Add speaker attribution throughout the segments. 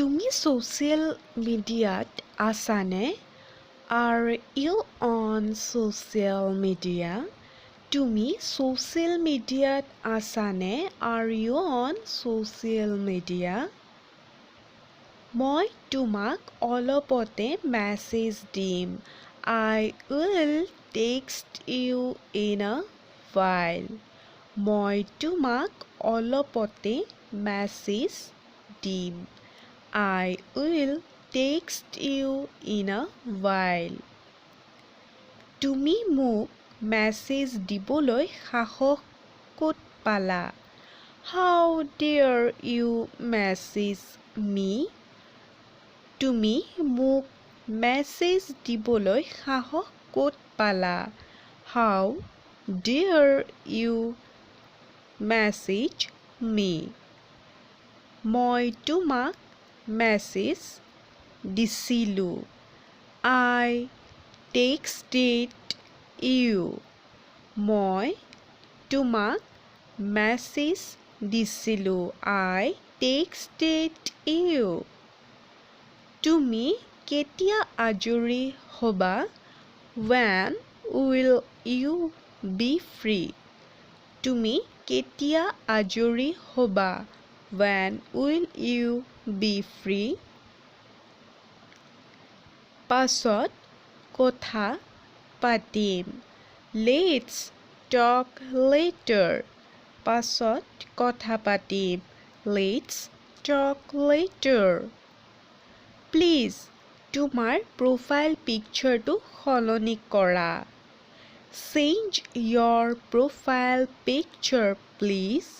Speaker 1: তুমি social mediaত আছানে? Are you on social media? তুমি social mediaত আছানে? Are you on social media? মই তোমাক অলপতে মেছেজ দিম. I will text you in a while. মই তোমাক অলপতে মেছেজ দিম. I will text you in a while. তুমি মোক মেছেজ দিবলৈ সাহস ক'ত পালা? How dare you message me? তুমি মোক মেছেজ দিবলৈ সাহস ক'ত পালা? How dare you message me? মই তোমাক মেছেজ দিছিলোঁ. I texted you. মই তোমাক মেছেজ দিছিলোঁ. I texted you. তুমি কেতিয়া আজৰি হ'বা? When will you be free? তুমি কেতিয়া আজৰি হ'বা? When will you be free? পাছত কথা পাতিম. Let's talk later. পাছত কথা পাতিম. Let's talk later. Please, তোমাৰ profile picture-টো সলনি কৰা. Change your profile picture, please.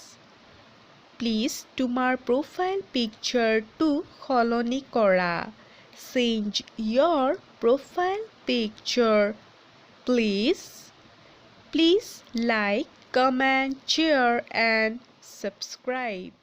Speaker 1: Please, তোমাৰ profile picture-টো সলনি কৰা. Change your profile picture, please. Please like, comment, share and subscribe.